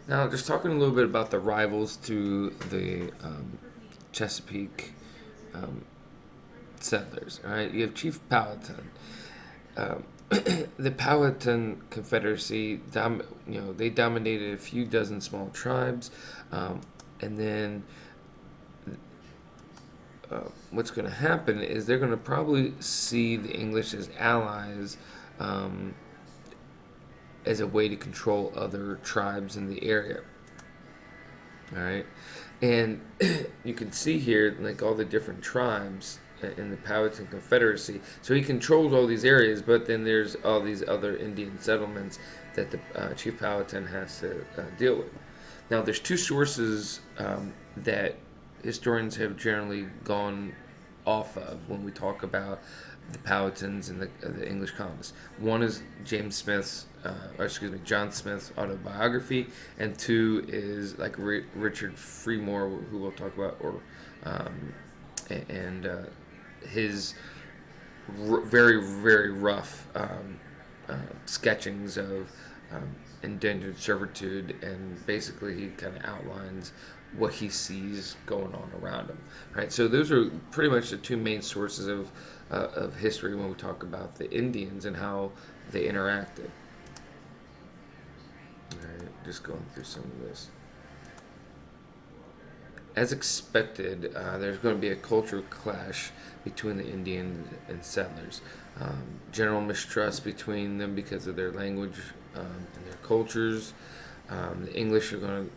Now, just talking a little bit about the rivals to the Chesapeake um, settlers. All right, you have Chief Powhatan. Um, the Powhatan Confederacy, they dominated a few dozen small tribes, and then what's going to happen is they're going to probably see the English as allies, um, as a way to control other tribes in the area. All right, and you can see here like all the different tribes in the Powhatan Confederacy. So he controls all these areas, but then there's all these other Indian settlements that the Chief Powhatan has to deal with. Now, there's two sources that historians have generally gone off of when we talk about the Powhatans and the English colonists. One is John Smith's autobiography, and two is like Richard Freemore, who we'll talk about, or um, and his very very rough sketchings of indentured servitude, and basically he kind of outlines what he sees going on around him. Right, so those are pretty much the two main sources of history when we talk about the Indians and how they interacted. All right, just going through some of this. As expected, there's going to be a cultural clash between the Indians and settlers. General mistrust between them because of their language and their cultures. The English are going to,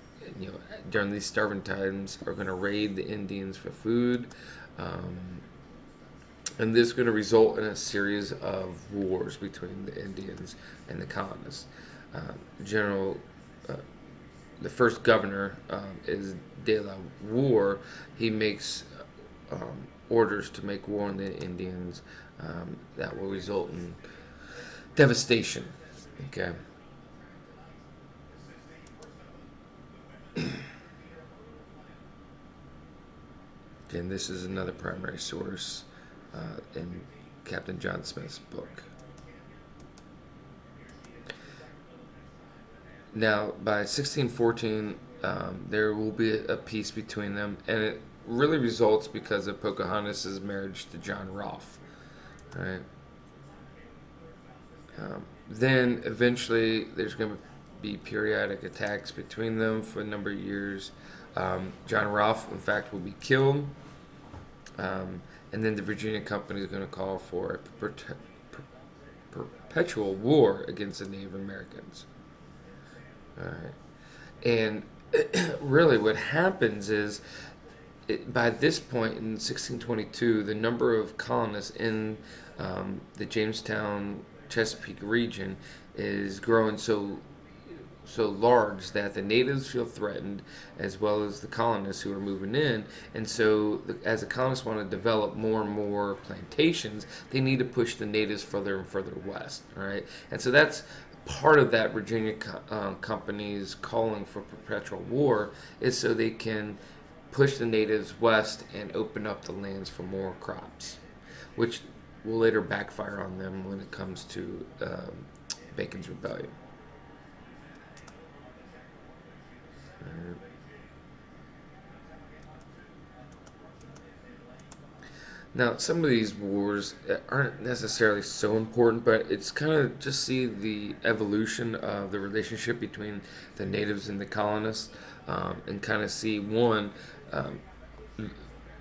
during these starving times, are going to raid the Indians for food. And this is going to result in a series of wars between the Indians and the colonists. General the first governor is De La War. He makes orders to make war on the Indians that will result in devastation. Okay. And this is another primary source in Captain John Smith's book. Now, by 1614, there will be a peace between them, and it really results because of Pocahontas' marriage to John Rolfe. Right. Then eventually, there's going to be periodic attacks between them for a number of years. John Rolfe, in fact, will be killed, and then the Virginia Company is going to call for a perpetual war against the Native Americans. All right. And really, what happens is, by this point in 1622, the number of colonists in the Jamestown, Chesapeake region is growing so large that the natives feel threatened, as well as the colonists who are moving in. And so, as the colonists want to develop more and more plantations, they need to push the natives further and further west. All right, and so that's part of that Virginia company's calling for perpetual war, is so they can push the natives west and open up the lands for more crops, which will later backfire on them when it comes to Bacon's Rebellion. Now, some of these wars aren't necessarily so important, but it's kind of just see the evolution of the relationship between the natives and the colonists, and kind of see one, um,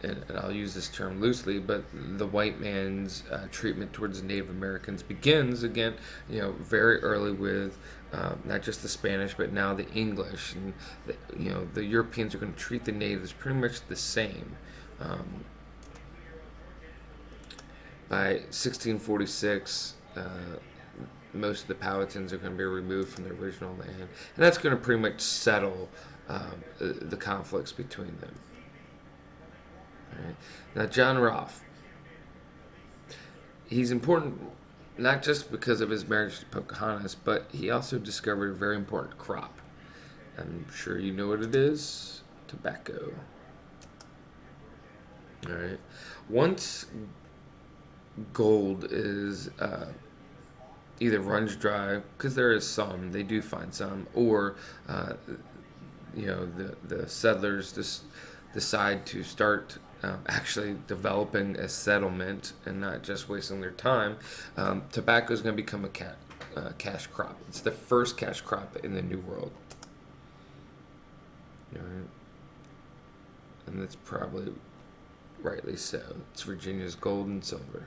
and I'll use this term loosely, but the white man's treatment towards the Native Americans begins again, very early with not just the Spanish, but now the English, and the Europeans are going to treat the natives pretty much the same. Um, by 1646, most of the Powhatans are going to be removed from their original land, and that's going to pretty much settle the conflicts between them. Right. Now, John Rolfe, he's important not just because of his marriage to Pocahontas, but he also discovered a very important crop. I'm sure you know what it is: tobacco. All right. Once gold is either runs dry, because there is some, they do find some, or the settlers decide to start actually developing a settlement and not just wasting their time, tobacco is going to become a cash crop. It's the first cash crop in the New World. All right. And that's probably rightly so. It's Virginia's gold and silver.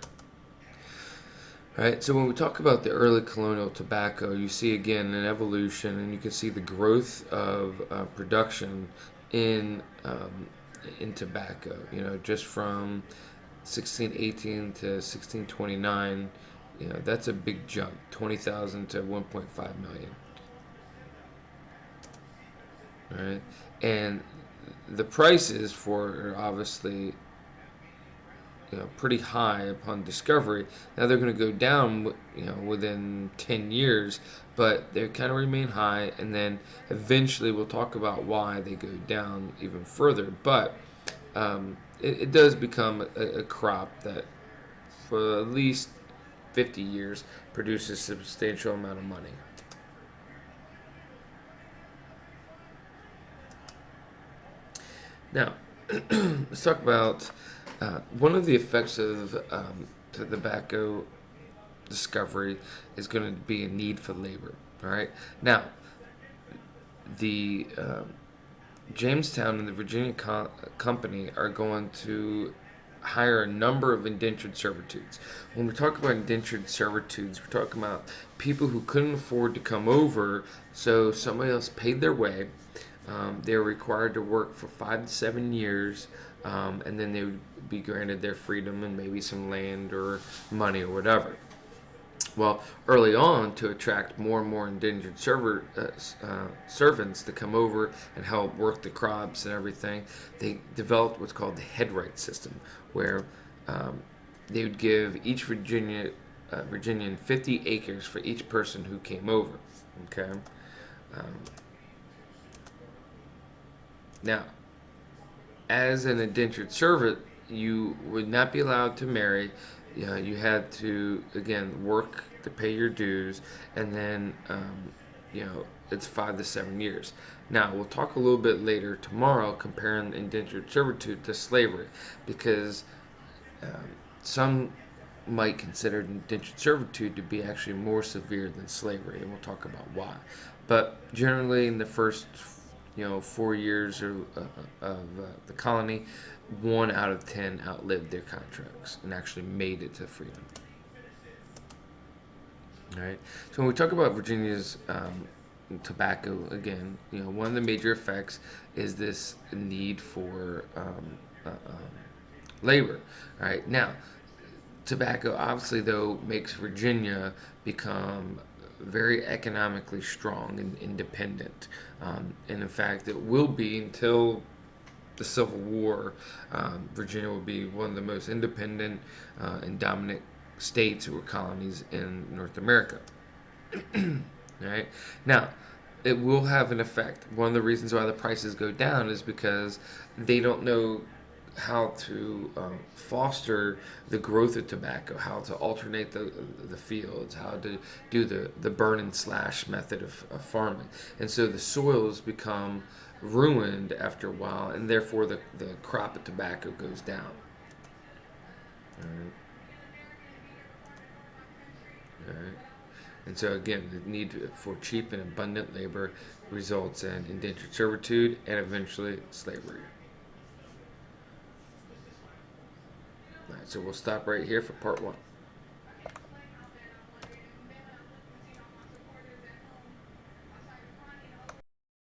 All right, so when we talk about the early colonial tobacco, you see again an evolution, and you can see the growth of production in tobacco. Just from 1618 to 1629, that's a big jump, 20,000 to 1.5 million. All right, and the prices for are obviously pretty high upon discovery. Now they're going to go down within 10 years, but they kind of remain high, and then eventually we'll talk about why they go down even further. But it does become a crop that for at least 50 years produces a substantial amount of money. Now, let's talk about one of the effects of tobacco discovery is going to be a need for labor. All right. Now, the Jamestown and the Virginia Company are going to hire a number of indentured servitudes. When we talk about indentured servitudes, we're talking about people who couldn't afford to come over, so somebody else paid their way. They were required to work for 5 to 7 years, and then they would be granted their freedom and maybe some land or money or whatever. Well, early on, to attract more and more indentured servants to come over and help work the crops and everything, they developed what's called the headright system, where they would give each Virginian 50 acres for each person who came over. Okay. Now, as an indentured servant, you would not be allowed to marry. You had to, again, work to pay your dues, and then, it's 5 to 7 years. Now, we'll talk a little bit later tomorrow comparing indentured servitude to slavery, because some might consider indentured servitude to be actually more severe than slavery, and we'll talk about why. But generally, in the first 4 years of the colony, 1 out of 10 outlived their contracts and actually made it to freedom. All right. So when we talk about Virginia's tobacco, again, one of the major effects is this need for labor. All right. Now, tobacco obviously though makes Virginia become very economically strong and independent, and in fact it will be until the Civil War. Virginia will be one of the most independent and dominant states or colonies in North America. All right. Now, it will have an effect. One of the reasons why the prices go down is because they don't know how to foster the growth of tobacco, how to alternate the fields, how to do the burn and slash method of farming. And so the soils become ruined after a while, and therefore the crop of tobacco goes down. All right. All right. And so again, the need for cheap and abundant labor results in indentured servitude and eventually slavery. All right, so we'll stop right here for part 1.